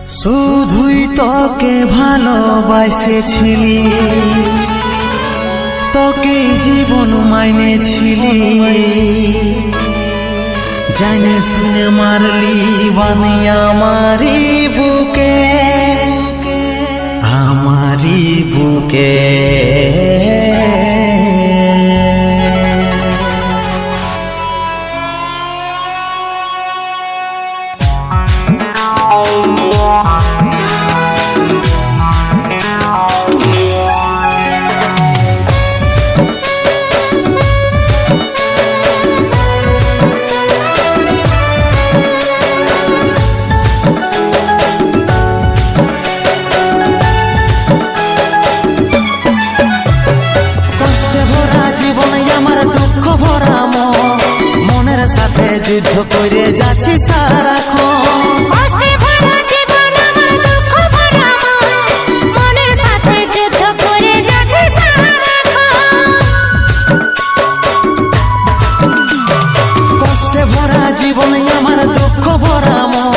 শুধুই তোকে ভালোবাসেছিলি, তোকে জীবন মাইনেছিলি, জানে শুনে মারলি বানি আমারি বুকে, আমারি বুকে। যুদ্ধ করে যাচ্ছি সারাক্ষণ, কষ্টে ভরা জীবন আমার দুঃখ ভরা মন, মনের সাথে যুদ্ধ করে যাচ্ছি সারাক্ষণ। কষ্টে ভরা জীবন আমার দুঃখ ভরা মন,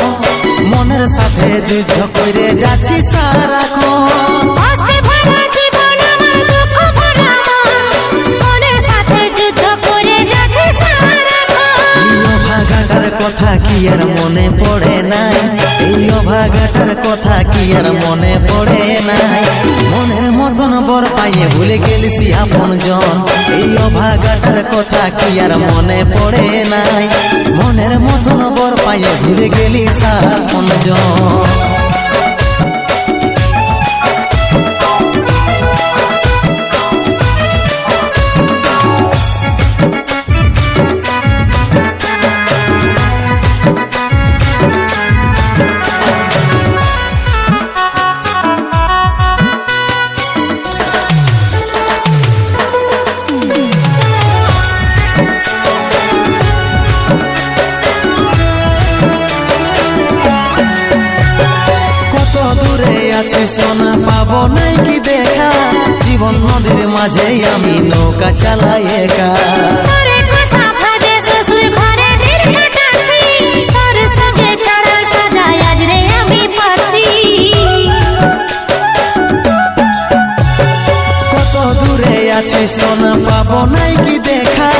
মনের সাথে যুদ্ধ করে যাচ্ছি সারাক্ষণ। কষ্টে ভরা জীবন আমার দুঃখ ভরা মন, মনের সাথে যুদ্ধ করে যাচ্ছি সারাক্ষণ। অভাগাটার কথা কি আর মনে পড়ে নাই, এই অভাগাটার কথা কি আর মনে পড়ে নাই। মনের মতন বর পাইয়ে ভুলে গেলিসি আপন জন, এই অভাগাটার কথা কি আর মনে পড়ে নাই। মনের মতন বর পাইয়ে ভুলে গেলিস আপন জন। সোনা পাবো নাই কি দেখা, জীবন নদীর মাঝে আমি নৌকা চালাই একা। কত দূরে আছি সোনা পাবো নাই কি দেখা,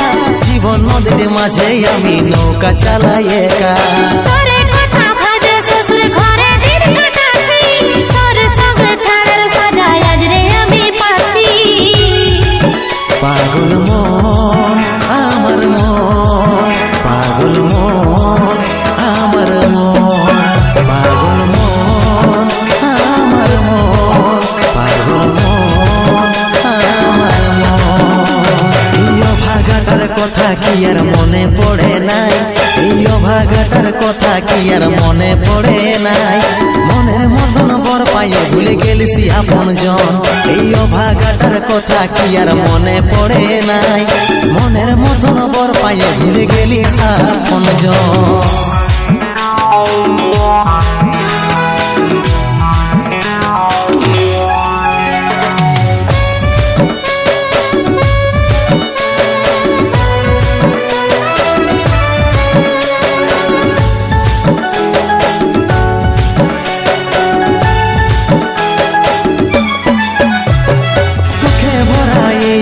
জীবন নদীর মাঝে আমি নৌকা চালাই একা। পাগল মন আমার মন, পাগল মন আমার মন, পাগল মন আমার মন, পাগল মন আমার মন। এই অভাগাটার কথা কি আর মনে পড়ে নাই, এই অভাগাটার কথা কি আর মনে পড়ে নাই। মনের মতন বর পাইয়ে ভুলে গেলিসি আপন জন, এই অভাগাটার কথা কি আর মনে পড়ে নাই। মনের মতন বর পাইয়ে ভুলে গেলিস আপন জন।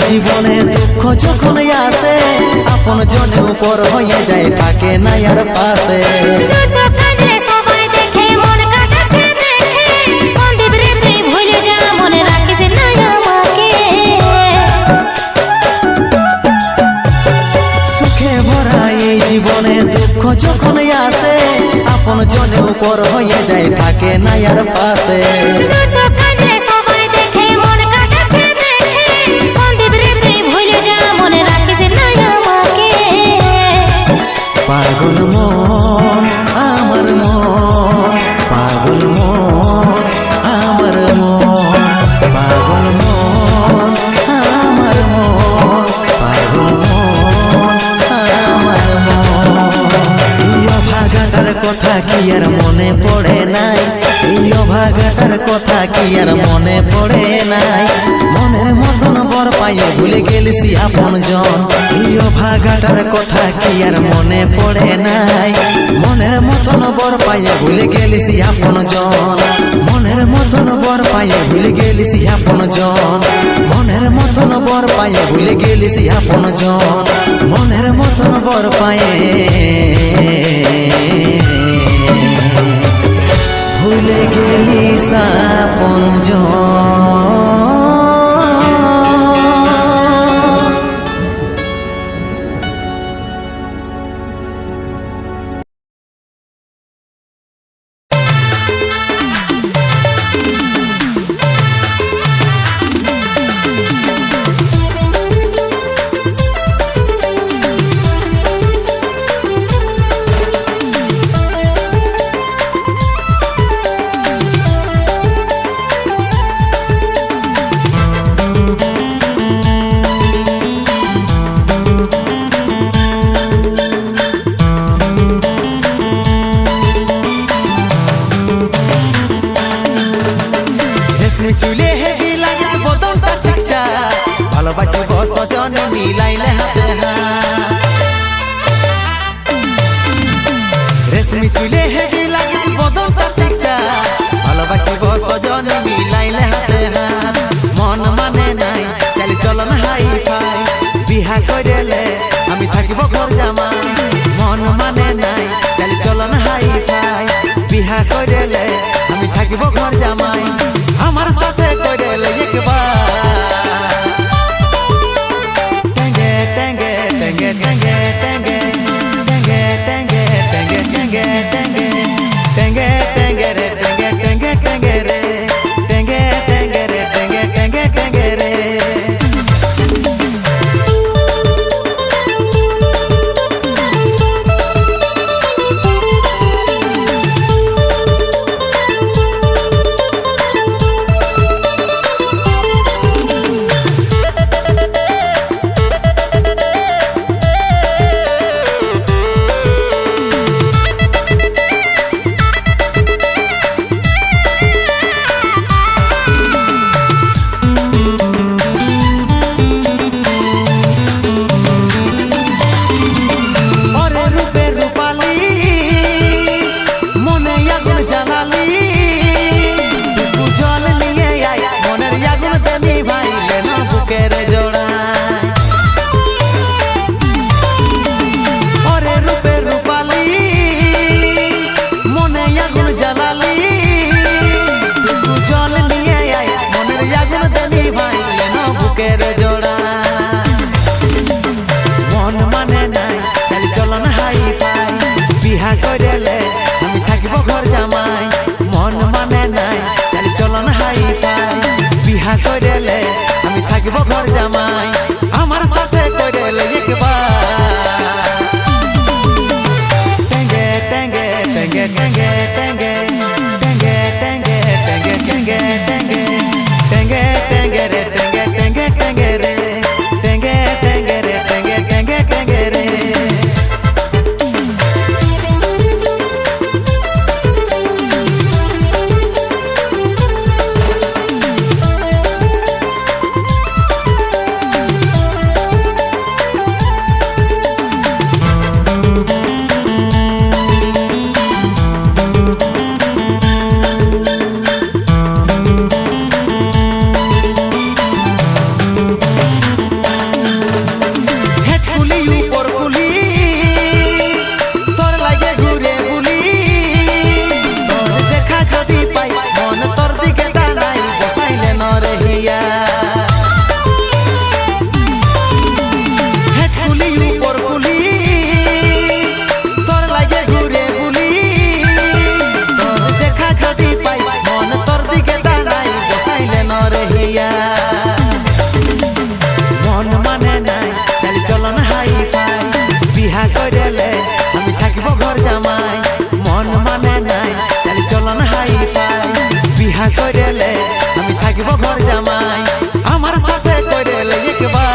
জীবনে দুঃখ যখন আসে, আপন জনে উপর হয়ে যায় থাকে না আর পাশে। সবাই দেখে মন কাটাতে দেখে, সন্দীপ রে তুই ভুলে যা, মনে রাখিস না আমাকে। সুখে ভরা এই জীবনে দুঃখ যখন আসে, আপন জনে উপর হয়ে যায় থাকে না আর পাশে। পাগল মন আমার মন, পাগল মন আমার মন, পাগল মন আমার মন, পাগল মন আমার মন। এই অভাগাটার কথা কি আর মনে পড়ে নাই, এই অভাগাটার কথা কি আর মনে পড়ে নাই। মনের মতন বর পাইয়ে ভুলে গেলিসি আপন জন, এই অভাগ ভাগাটার কথা কি আর মনে পড়ে নাই, মনের মতন বর পাইয়ে ভুলে গেলিস আপন জন, মনের মতন বর পাইয়ে ভুলে গেলিস আপন জন, মনের মতন বর পাইয়ে ভুলে গেলিস আপন জন, মনের মতন বর পাইয়ে ভুলে গেলিস আপন জন। চুলে হেবি লাগিস বদনটা চিকচা, ভালোবাসি বসজন মিলাইলে হাতে হাত। রেশমি চুলে হেবি লাগিস বদনটা চিকচা, ভালোবাসি বসজন মিলাইলে হাতে হাত। মন মানে নাই চালি চলন হাই ফাই, বিহা কইলে আমি থাকিব ঘর জামাই। মন মানে নাই চালি চলন হাই ফাই, বিহা কইলে আমি থাকিব ঘর জামাই। আমার সাথে কইলে একবার টেঙ্গে টেঙ্গে টেঙ্গে টেঙ্গে টেঙ্গে টেঙ্গে টেঙ্গে টেঙ্গে টেঙ্গে টেঙ্গে টেঙ্গে রে টেঙ্গে টেঙ্গে টেঙ্গে রে টেঙ্গে টেঙ্গে রে টেঙ্গে টেঙ্গে টেঙ্গে রে। বিহা কইলে আমি থাকিব ঘর জামাই। মন মানে নাই চালি চলন হাই ফাই, বিহা কইলে আমি থাকিব ঘর জামাই। আমার সাথে কইলে একবার টেঙ্গে টেঙ্গে টেঙ্গে টেঙ্গে টেঙ্গে টেঙ্গে টেঙ্গে টেঙ্গে টেঙ্গে টেঙ্গে টেঙ্গে টেঙ্গে রে টেঙ্গে টেঙ্গে টেঙ্গে রে টেঙ্গে টেঙ্গে রে টেঙ্গে টেঙ্গে টেঙ্গে রে। বিহা কইলে আমি থাকিব ঘর জামাই। মন মানে নাই চালি চলন হাই ফাই, বিহা কইলে আমি থাকিব ঘর জামাই। আমার সাথে কইলে একবার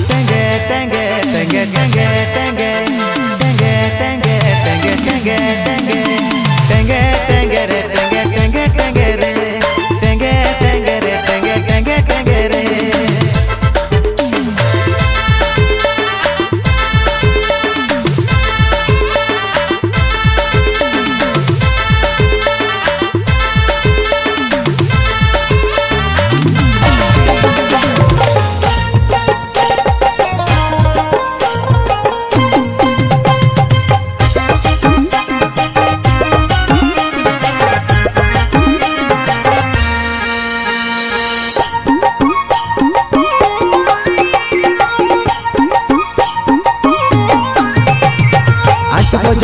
টেঙ্গে টেঙ্গে টেঙ্গে টেঙ্গে টেঙ্গে টেঙ্গে টেঙ্গে টেঙ্গে টেঙ্গে টেঙ্গে টেঙ্গে টেঙ্গে রে টেঙ্গে টেঙ্গে টেঙ্গে রে টেঙ্গে টেঙ্গে রে টেঙ্গে টেঙ্গে টেঙ্গে রে।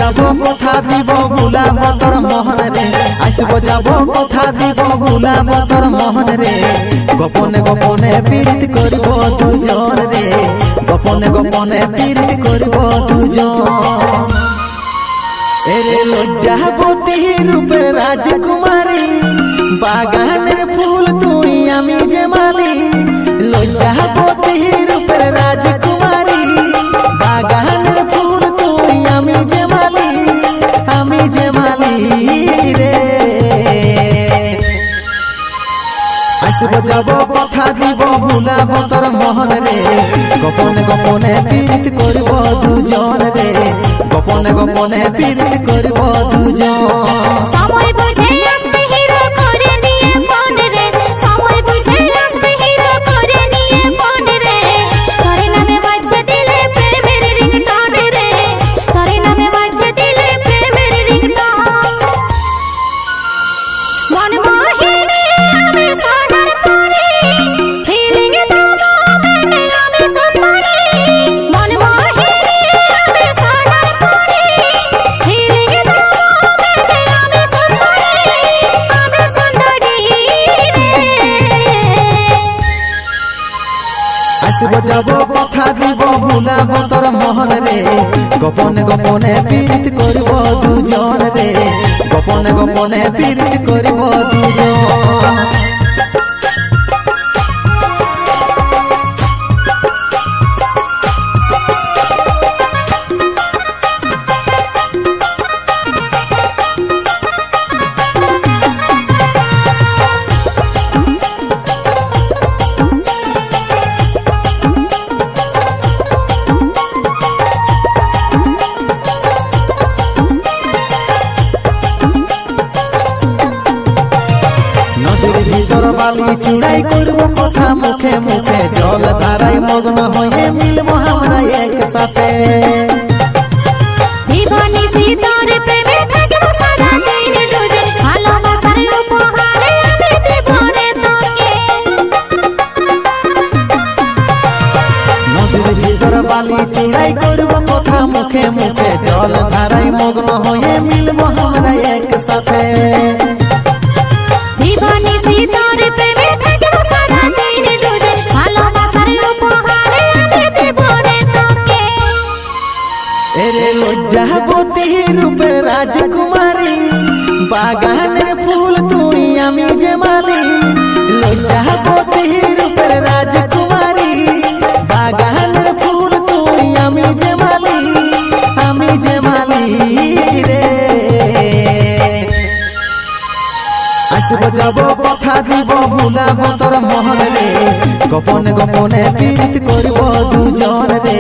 যাব কথা দিব ভুলাব তোর মোহন রে আসব যাব কথা দিব ভুলাব তোর মোহন রে গোপনে গোপনে পীড়িত করিব দুজন রে গোপনে গোপনে পীড়িত করিব দুজন এরে লজ্জাবতী রূপের রাজকুমারী বাগানের ফুল তুই আমি যে মালি লজ্জাবতী রূপের রাজকুমারী বাগানের ফুল তুই আমি যে মালি রে আসব যাব কথা দিব ভুলাব তোর মোহন রে গোপনে গোপনে পীড়িত করিব দুজন রে গোপনে গোপনে পীড়িত করিব দুজন সময় বুঝে আসবে হিরো করে নিয়ে ফোন রে সময় বুঝে আসবে হিরো করে নিয়ে ফোন রে তোরে নামে বাজছে দিলে প্রেমের রিংটোন রে তোরে নামে বাজছে দিলে প্রেমের রিংটোন মন মোহিনী আমি সোনার পরি ফিলিং দেবো মেনে আমি সুন্দরী মন মোহিনী আমি সোনার পরি ফিলিং দেবো মেনে আমি সুন্দরী রে আসব যাব কথা দিব ভুলাব তোর মোহন রে গোপনে গোপনে পীড়িত করিব দুজন রে গোপনে গোপনে পীড়িত করিব দুজন নদীর ভিতর বালি চুড়াই করব কথা মুখে মুখে জল ধারায় মগ্ন হয়ে মিলব আমরা একসাথে জীবনী শীতর প্রেমে থাকবো সারা দিন ডুবে ভালোবাসার উপহারে আমি দেব রে তোকে নদীর ভিতর বালি চুড়াই করব কথা মুখে মুখে জল ধারায় মগ্ন হয়ে মিলব আমরা একসাথে জীবনী শীতর প্রেমে থাকবো সারা দিন ডুবে ভালোবাসার উপহারে আমি দেব রে তোকে এরে লজ্জাবতী রূপের রাজকুমারী বাগানের ফুল তুই আমি যে মালি লজ্জাবতী রূপের রাজকুমারী বাগানের ফুল তুই আমি যে মালি রে আসব যাব কথা দিব ভুলাব তোর মোহন রে গোপনে গোপনে পীড়িত করিব দুজন রে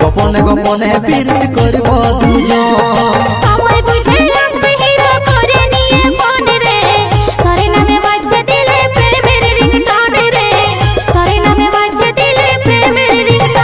গোপনে গোপনে পীড়িত করিব দুজন সময় বুঝে আসবে হিরো করে নিয়ে ফোন রে তোরে নামে বাজছে দিলে প্রেমের রিংটোন রে তোরে নামে বাজছে দিলে প্রেমের রিংটোন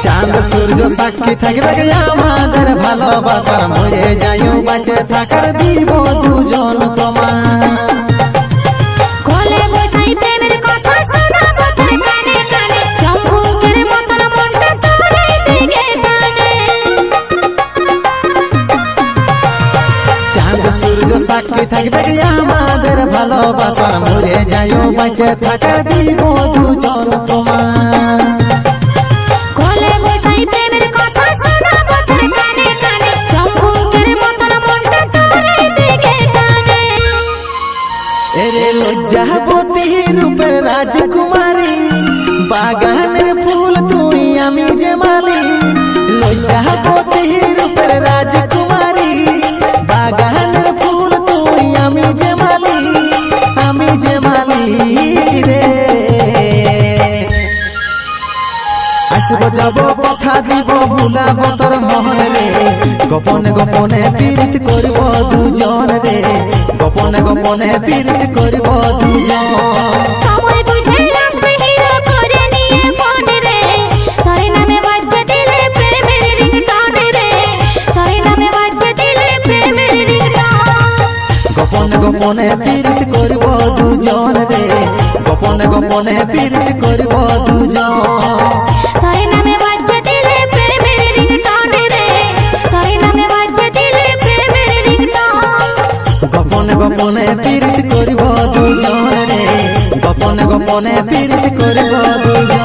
চাঁদ সূর্য সাক্ষী থাকবে আমাদের ভালোবাসার মরে যাইও বাঁচে থাকার দিব দুজন প্রমাণ কোলে বসাই প্রেমের কথা শোনাবো তোর কানে কানে চম্পুকের মতন মনটা তোরে দিকে টানে চাঁদ সূর্য সাক্ষী থাকবে আমাদের ভালোবাসার মরে যাইও বাঁচে থাকার দিব দুজন প্রমাণ কোলে বসাই প্রেমের কথা শোনাবো তোর কানে কানে চম্পুকের মতন মনটা তোরে দিকে টানে এরে লজ্জাবতী রূপের রাজকুমারী বাগানের ফুল তুই আমি যে মালি লজ্জাবতী রূপের রাজকুমারী বাগানের ফুল তুই আমি যে মালি রে আসব যাব কথা দিব ভুলাব তোর মোহন রে গোপনে গোপনে পীড়িত করিব দুজন রে গোপনে গোপনে পীড়িত করিব দুজন সময় বুঝে আসবে গোপনে গোপনে পীড়িত করিব দুজন রে, গোপনে গোপনে পীড়িত করিব দুজন। তোর নামে বাজছে দিলে প্রেমের রিংটোন রে, তোর নামে বাজছে দিলে প্রেমের রিংটোন। গোপনে গোপনে পীড়িত করিব দুজন রে, গোপনে গোপনে পীড়িত করিব দুজন।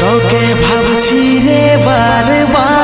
তোকে ভাবছি রে বারবার,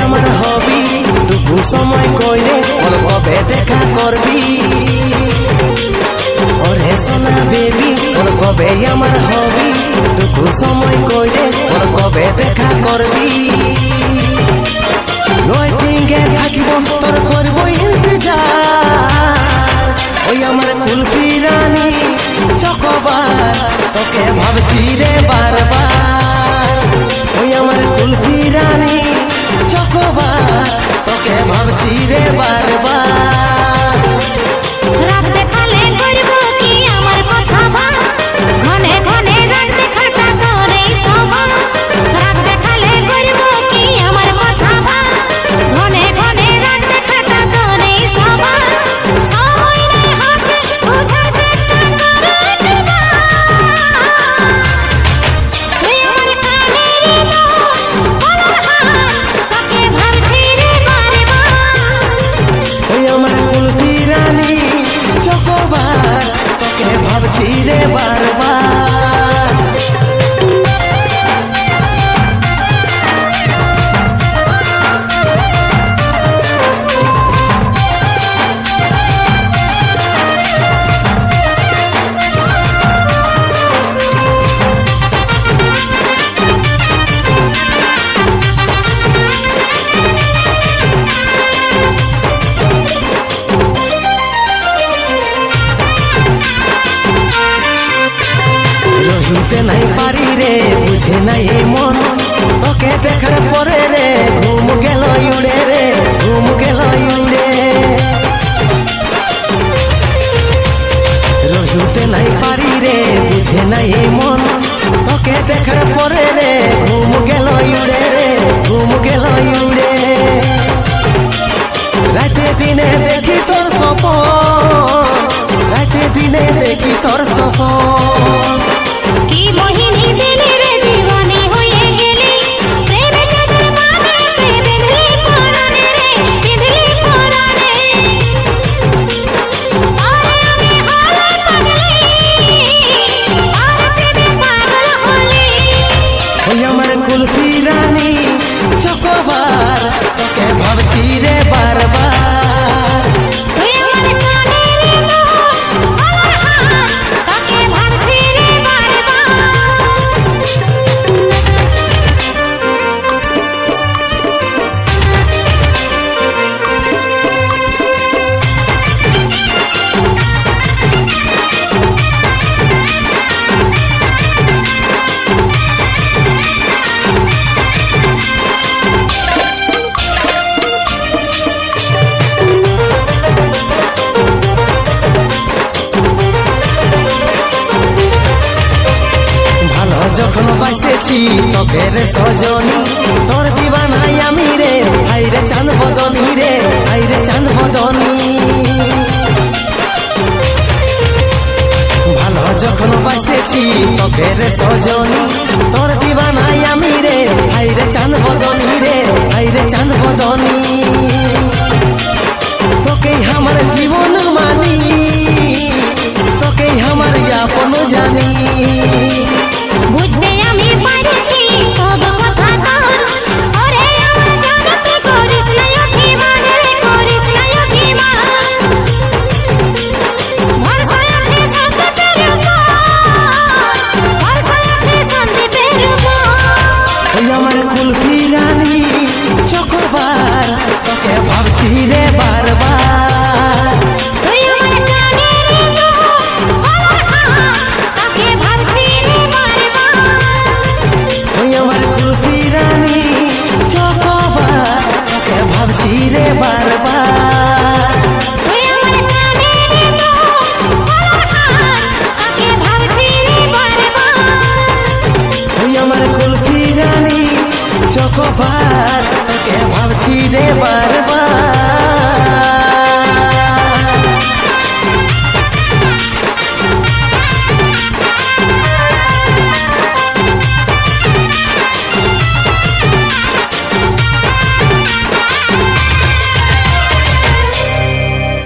আমার হবি টুকু সময় কইলে ওর কবে দেখা করবি। ওরে সোনা বেবি ওর কবে আমার হবি টুকু সময় কইলে ওর কবে দেখা করবি। ওয়েটিংয়ে থাকিব তোর করব ইন্তজার, ওই আমার কুলফি রানী চকোবার তোকে ভাবছি রে বারবার। ওই আমার কুলফি রানী চকোবার তোকে ভাবছি রে বারবার। রাত দেখালে করব কি আমার কথা ভাব, ঘনে ঘনে রাত দেখাটা তোরেই স্বভাব। রাত দেখালে করব কি আমার কথা ভাব, ঘনে ঘনে রাত দেখাটা তোরেই স্বভাব। সময় নাই হাতে বুঝার চেষ্টা করে একবার, তুই আমার কানেরই নয় বলার হার, তোকে ভাবছি রে বারবার। ওই আমার কুলফি রানী চকোবার তোকে ভাবছি রে বারবার। রহিতে নাই পারি রে বুঝে নাই মন, তোকে দেখার পরে রে ঘুম গেল উড়ে রে, ঘুম গেল উড়ে। রহিতে নাই পারি রে বুঝে নাই মন, তোকে দেখার পরে রে ঘুম গেল উড়ে রে, ঘুম গেল উড়ে। রাতে দিনে দেখি তোর স্বপ্ন, রাতে দিনে দেখি তোর স্বপ্ন। কি মোহিনী দিলি রে দিওয়ানি হয়ে গেলি, প্রেমে চাদর বাঁধতে বেঁধলি পরাণে রে, বেঁধলি পরাণে। আরে আমি হলে পাগলি, আর প্রেমে পাগল হলি। ওই আমার কুলফি রানী চকোবার তোকে ভাবছি রে বারবার। তুই আমার কানেরই নয় বলার হার, তোকে ভাবছি রে বারবার। ভালো যখন বাসেছি তোকে রে সজনী, তোর দিবানাই আমি রে, হাই রে চাঁদ বদনী রে, হাই রে চাঁদ বদনী। ভালো যখন বাসেছি তোকে রে সজনী, তোর দিবানাই আমি রে, হাই রে চাঁদ বদনী রে, হাই রে চাঁদ বদনী। তোকেই আমার জীবন মানি, তোকেই আমার আপন জানি। বুঝতে আমি পারছি সব কথা তোর, ওরে আমার জানতে করিস না অভিমান রে, করিস না বারবার তুই আমার কানের গলার হার তোকে ভাবছি রে বারবার তুই আমার কুলফি রানী চকোবার তোকে ভাবছি রে বারবার